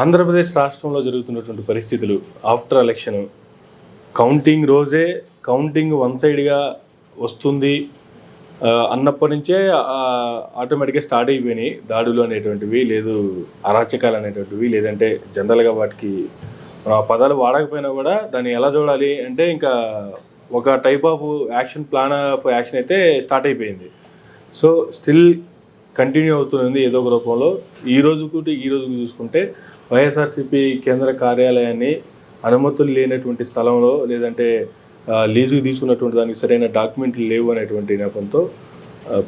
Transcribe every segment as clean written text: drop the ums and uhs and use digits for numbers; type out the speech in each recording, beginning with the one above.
ఆంధ్రప్రదేశ్ రాష్ట్రంలో జరుగుతున్నటువంటి పరిస్థితులు ఆఫ్టర్ ఎలక్షన్ కౌంటింగ్ రోజే కౌంటింగ్ వన్ సైడ్గా వస్తుంది అన్నప్పటి నుంచే ఆటోమేటిక్గా స్టార్ట్ అయిపోయినాయి దాడులు అనేటువంటివి, లేదు అరాచకాలు అనేటువంటివి, లేదంటే జనరల్గా వాటికి మనం ఆ పదాలు వాడకపోయినా కూడా దాన్ని ఎలా చూడాలి అంటే ఇంకా ఒక type of plan of action అయితే స్టార్ట్ అయిపోయింది. సో స్టిల్ కంటిన్యూ అవుతుంది ఏదో ఒక రూపంలో. ఈ రోజుకు చూసుకుంటే వైఎస్ఆర్సీపీ కేంద్ర కార్యాలయాన్ని అనుమతులు లేనటువంటి స్థలంలో, లేదంటే లీజుకు తీసుకున్నటువంటి దానికి సరైన డాక్యుమెంట్లు లేవు అనేటువంటి నేపథ్యంతో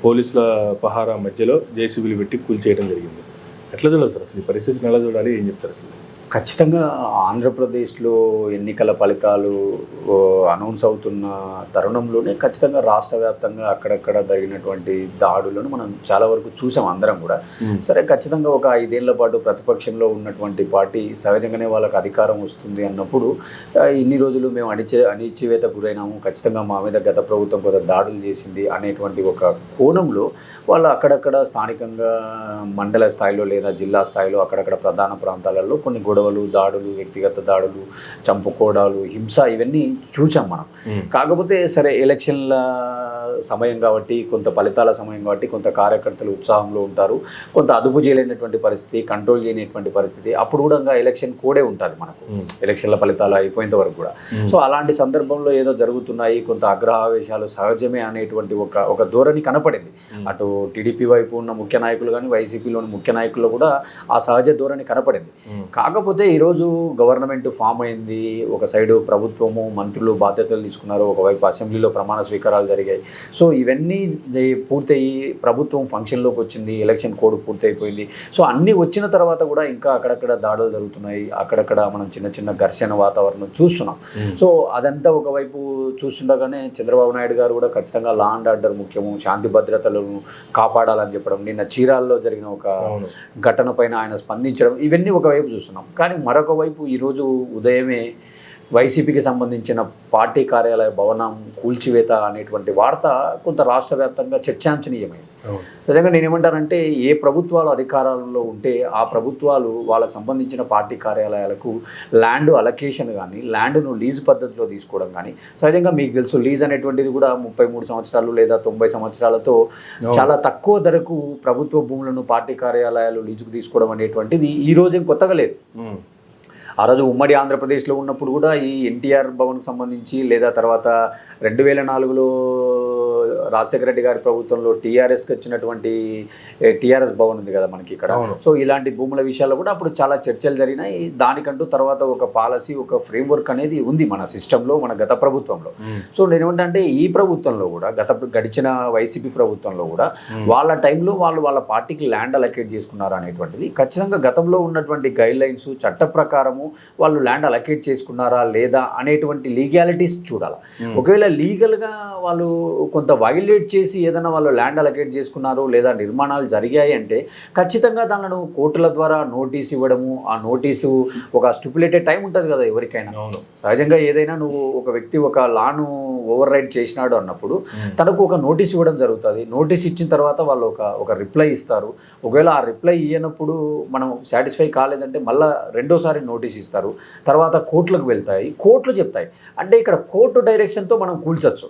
పోలీసుల పహారా మధ్యలో జేసీబీలు పెట్టి కూల్చేయడం జరిగింది. ఎట్లా చూడాలి సార్ అసలు ఈ పరిస్థితిని ఎలా చూడాలి, ఏం చెప్తారు అసలు? ఖచ్చితంగా ఆంధ్రప్రదేశ్లో ఎన్నికల ఫలితాలు అనౌన్స్ అవుతున్న తరుణంలోనే ఖచ్చితంగా రాష్ట్ర వ్యాప్తంగా అక్కడక్కడ జరిగినటువంటి దాడులను మనం చాలా వరకు చూసాం అందరం కూడా. సరే, ఖచ్చితంగా ఒక 5 ఏళ్ల పాటు ప్రతిపక్షంలో ఉన్నటువంటి పార్టీ సహజంగానే వాళ్ళకి అధికారం వస్తుంది అన్నప్పుడు ఇన్ని రోజులు మేము అణిచివేత గురైనాము, ఖచ్చితంగా మా మీద గత ప్రభుత్వం కొంత దాడులు చేసింది అనేటువంటి ఒక కోణంలో వాళ్ళు అక్కడక్కడ స్థానికంగా మండల స్థాయిలో లేదా జిల్లా స్థాయిలో అక్కడక్కడ ప్రధాన ప్రాంతాలలో కొన్ని గొడవలు, దాడులు, వ్యక్తిగత దాడులు, చంపుకోవడాలు, హింస ఇవన్నీ చూసాం మనం. కాకపోతే సరే, ఎలక్షన్ల సమయం కాబట్టి, కొంత ఫలితాల సమయం కాబట్టి కొంత కార్యకర్తలు ఉత్సాహంలో ఉంటారు, కొంత అదుపు చేయలేనటువంటి పరిస్థితి, కంట్రోల్ చేయలేనటువంటి పరిస్థితి. అప్పుడు కూడా ఎలక్షన్ కోడే ఉంటుంది మనకు, ఎలక్షన్ల ఫలితాలు అయిపోయేంత వరకు కూడా. సో అలాంటి సందర్భంలో ఏదో జరుగుతున్నాయి, కొంత ఆగ్రహావేశాలు సహజమే అనేటువంటి ఒక ధోరణి కనపడింది. అటు టీడీపీ వైపు ఉన్న ముఖ్య నాయకులు కానీ, వైసీపీలోని ముఖ్య నాయకులు కూడా ఆ సహజ ధోరణి కనపడింది. కాకపోతే ఈరోజు గవర్నమెంట్ ఫామ్ అయింది, ఒక సైడు ప్రభుత్వము, మంత్రులు బాధ్యతలు తీసుకున్నారు, ఒకవైపు అసెంబ్లీలో ప్రమాణ స్వీకారాలు జరిగాయి. సో ఇవన్నీ పూర్తయి ప్రభుత్వం ఫంక్షన్లోకి వచ్చింది, ఎలక్షన్ కోడ్ పూర్తయిపోయింది. సో అన్నీ వచ్చిన తర్వాత కూడా ఇంకా అక్కడక్కడ దాడులు జరుగుతున్నాయి, అక్కడక్కడ మనం చిన్న చిన్న ఘర్షణ వాతావరణం చూస్తున్నాం. సో అదంతా ఒకవైపు చూస్తుండగానే చంద్రబాబు నాయుడు గారు కూడా ఖచ్చితంగా లా అండ్ ఆర్డర్ ముఖ్యము, శాంతి భద్రతలను కాపాడాలని చెప్పడం, నిన్న చీరాల్లో జరిగిన ఒక ఘటన పైన ఆయన స్పందించడం, ఇవన్నీ ఒకవైపు చూస్తున్నాం. కానీ మరొక వైపు ఈరోజు ఉదయమే వైసీపీకి సంబంధించిన పార్టీ కార్యాలయ భవనం కూల్చివేత అనేటువంటి వార్త కొంత రాష్ట్ర వ్యాప్తంగా చర్చాంశనీయమైంది. నిజంగా నేనేమంటానంటే, ఏ ప్రభుత్వాలు అధికారంలో ఉంటే ఆ ప్రభుత్వాలు వాళ్ళకు సంబంధించిన పార్టీ కార్యాలయాలకు ల్యాండ్ అలొకేషన్ కానీ, ల్యాండ్ను లీజ్ పద్ధతిలో తీసుకోవడం కానీ, సహజంగా మీకు తెలుసు లీజ్ అనేటువంటిది కూడా 33 సంవత్సరాలు లేదా 90 సంవత్సరాలతో చాలా తక్కువ ధరకు ప్రభుత్వ భూములను పార్టీ కార్యాలయాలు లీజుకు తీసుకోవడం అనేటువంటిది ఈ రోజేం కొత్తగా లేదు. ఆ రోజు ఉమ్మడి ఆంధ్రప్రదేశ్లో ఉన్నప్పుడు కూడా ఈ ఎన్టీఆర్ భవన్కి సంబంధించి, లేదా తర్వాత 2004లో రాజశేఖర రెడ్డి గారి ప్రభుత్వంలో టీఆర్ఎస్కి వచ్చినటువంటి టీఆర్ఎస్ భవన్ ఉంది కదా మనకి ఇక్కడ. సో ఇలాంటి భూముల విషయాల్లో కూడా అప్పుడు చాలా చర్చలు జరిగినాయి. దానికంటూ తర్వాత ఒక పాలసీ, ఒక ఫ్రేమ్వర్క్ అనేది ఉంది మన సిస్టంలో, మన గత ప్రభుత్వంలో. సో నేనేమంటే, ఈ ప్రభుత్వంలో కూడా గడిచిన వైసీపీ ప్రభుత్వంలో కూడా వాళ్ళ టైంలో వాళ్ళ పార్టీకి ల్యాండ్ అలొకేట్ చేసుకున్నారు అనేటువంటిది ఖచ్చితంగా గతంలో ఉన్నటువంటి గైడ్ లైన్స్, చట్ట ప్రకారము వాళ్ళు ల్యాండ్ అలొకేట్ చేసుకున్నారా లేదా అనేటువంటి లీగాలిటీస్ చూడాలి. ఒకవేళ లీగల్గా వాళ్ళు కొంత వైలేట్ చేసి ఏదైనా వాళ్ళు ల్యాండ్ అలొకేట్ చేసుకున్నారు లేదా నిర్మాణాలు జరిగాయి అంటే ఖచ్చితంగా దానిను కోర్టుల ద్వారా నోటీస్ ఇవ్వడము, ఆ నోటీసు ఒక స్టిపులేటెడ్ టైం ఉంటుంది కదా ఎవరికైనా. సహజంగా ఏదైనా నువ్వు ఒక వ్యక్తి ఒక లాను ఓవర్ రైడ్ చేసినాడు అన్నప్పుడు తనకు ఒక నోటీస్ ఇవ్వడం జరుగుతుంది. నోటీస్ ఇచ్చిన తర్వాత వాళ్ళు ఒక రిప్లై ఇస్తారు. ఒకవేళ ఆ రిప్లై ఇవ్వనప్పుడు మనం సాటిస్ఫై కాలేదంటే మళ్ళీ రెండోసారి నోటీస్ ఇస్తారు. తర్వాత కోర్టులకు వెళ్తాయి, కోర్టులు చెప్తాయి. అంటే ఇక్కడ కోర్టు డైరెక్షన్తో మనం కూల్చొచ్చు.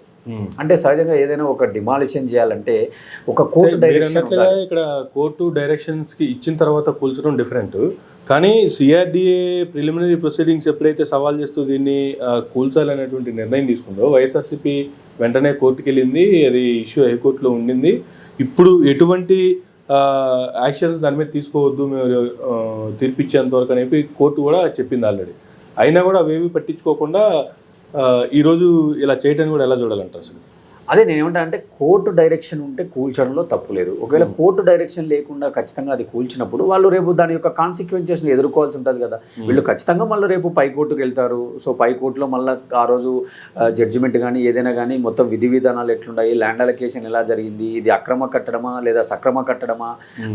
అంటే సహజంగా ఏదైనా ఒక డిమాలిషన్ చేయాలంటే ఒక కోర్టు డైరెక్షన్, ఇక్కడ కోర్టు డైరెక్షన్స్కి ఇచ్చిన తర్వాత కూల్చడం డిఫరెంట్. కానీ సిఆర్డీఏ ప్రిలిమినరీ ప్రొసీడింగ్స్ ఎప్పుడైతే సవాల్ చేస్తూ దీన్ని కూల్చాలనేటువంటి నిర్ణయం తీసుకుందో, వైఎస్ఆర్సీపీ వెంటనే కోర్టుకి వెళ్ళింది. అది ఇష్యూ హైకోర్టులో ఉండింది. ఇప్పుడు ఎటువంటి యాక్షన్స్ దాని మీద తీసుకోవద్దు, మేము తీర్పిచ్చేంత వరకు అనేవి కోర్టు కూడా చెప్పింది ఆల్రెడీ. అయినా కూడా అవేవి పట్టించుకోకుండా ఈరోజు ఇలా చేయటాన్ని కూడా ఎలా చూడాలంటారు అసలు? అదే నేనేమంటా అంటే, కోర్టు డైరెక్షన్ ఉంటే కూల్చడంలో తప్పు లేదు. ఒకవేళ కోర్టు డైరెక్షన్ లేకుండా ఖచ్చితంగా అది కూల్చినప్పుడు వాళ్ళు రేపు దాని యొక్క కాన్సిక్వెన్సెస్ని ఎదుర్కోవాల్సి ఉంటుంది కదా. వీళ్ళు ఖచ్చితంగా మళ్ళీ రేపు పైకోర్టుకు వెళ్తారు. సో పైకోర్టులో మళ్ళీ ఆ రోజు జడ్జిమెంట్ కానీ ఏదైనా కానీ మొత్తం విధి విధానాలు ఎట్లున్నాయి, ల్యాండ్ అలొకేషన్ ఎలా జరిగింది, ఇది అక్రమ కట్టడమా లేదా సక్రమ కట్టడమా,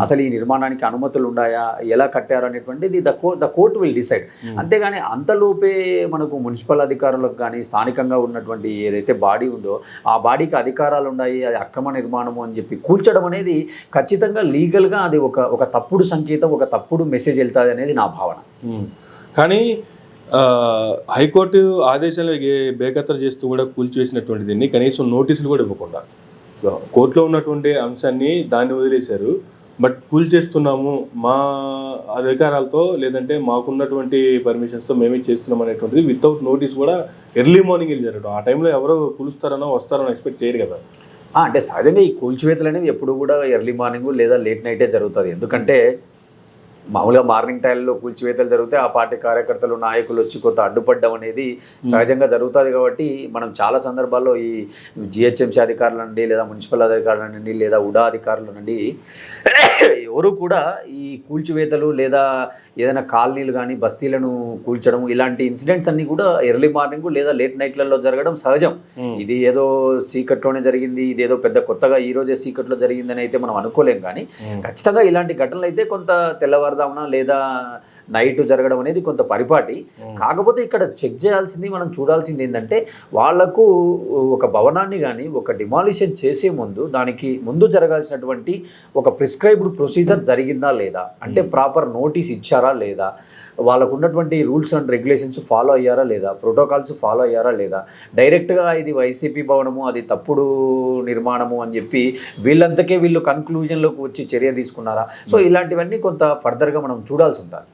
అసలు ఈ నిర్మాణానికి అనుమతులు ఉన్నాయా, ఎలా కట్టారు అనేటువంటిది ద కోర్టు విల్ డిసైడ్. అంతేగాని అంతలోపే మనకు మున్సిపల్ అధికారులకు కానీ స్థానికంగా ఉన్నటువంటి ఏదైతే బాడీ ఉందో ఆ బాడీ వాడికి అధికారాలు ఉన్నాయి, అది అక్రమ నిర్మాణము అని చెప్పి కూల్చడం అనేది ఖచ్చితంగా లీగల్గా అది ఒక తప్పుడు సంకేతం, ఒక తప్పుడు మెసేజ్ వెళ్తుంది అనేది నా భావన. కానీ హైకోర్టు ఆదేశాలు బేఖత్తరు చేస్తూ కూడా కూల్చివేసినటువంటి దీన్ని కనీసం నోటీసులు కూడా ఇవ్వకుండా కోర్టులో ఉన్నటువంటి అంశాన్ని దాన్ని వదిలేశారు. బట్ కూల్చేస్తున్నాము మా అధికారాలతో, లేదంటే మాకున్నటువంటి పర్మిషన్స్తో మేమే చేస్తున్నాం అనేటువంటిది వితౌట్ నోటీస్ కూడా ఎర్లీ మార్నింగ్ వెళ్ళి జరగడం. ఆ టైంలో ఎవరో కూలుస్తారనో వస్తారనో ఎక్స్పెక్ట్ చేయరు కదా. అంటే సహజంగా ఈ కూల్చివేతలు అనేవి ఎప్పుడు కూడా ఎర్లీ మార్నింగ్ లేదా లేట్ నైటే జరుగుతుంది. ఎందుకంటే మామూలుగా మార్నింగ్ టైంలో కూల్చివేతలు జరిగితే ఆ పార్టీ కార్యకర్తలు, నాయకులు వచ్చి కొంత అడ్డుపడ్డం అనేది సహజంగా జరుగుతుంది. కాబట్టి మనం చాలా సందర్భాల్లో ఈ జిహెచ్ఎంసీ అధికారుల నుండి, లేదా మున్సిపల్ అధికారుల నుండి, లేదా ఉడా అధికారుల నుండి ఎవరు కూడా ఈ కూల్చివేతలు లేదా ఏదైనా కాలనీలు కానీ బస్తీలను కూల్చడం ఇలాంటి ఇన్సిడెంట్స్ అన్ని కూడా ఎర్లీ మార్నింగ్ లేదా లేట్ నైట్లలో జరగడం సహజం. ఇది ఏదో సీక్రెట్లోనే జరిగింది, ఇదేదో పెద్ద కొత్తగా ఈ రోజే సీక్రెట్లో జరిగిందని అయితే మనం అనుకోలేం. కానీ ఖచ్చితంగా ఇలాంటి ఘటనలు అయితే కొంత తెల్లవారుదామున లేదా నైట్ జరగడం అనేది కొంత పరిపాటి. కాకపోతే ఇక్కడ చెక్ చేయాల్సింది, మనం చూడాల్సింది ఏంటంటే వాళ్లకు ఒక భవనాన్ని కానీ ఒక డిమాలిషన్ చేసే ముందు దానికి ముందు జరగాల్సినటువంటి ఒక ప్రిస్క్రైబ్డ్ ప్రొసీజర్ జరిగిందా లేదా, అంటే ప్రాపర్ నోటీస్ ఇచ్చారా లేదా, వాళ్ళకు ఉన్నటువంటి రూల్స్ అండ్ రెగ్యులేషన్స్ ఫాలో అయ్యారా లేదా, ప్రోటోకాల్స్ ఫాలో అయ్యారా లేదా, డైరెక్ట్గా ఇది వైసీపీ భవనము అది తప్పుడు నిర్మాణము అని చెప్పి వీళ్ళంతకే వీళ్ళు కన్క్లూజన్లోకి వచ్చి చర్య తీసుకున్నారా. సో ఇలాంటివన్నీ కొంత ఫర్దర్గా మనం చూడాల్సి ఉంటుంది.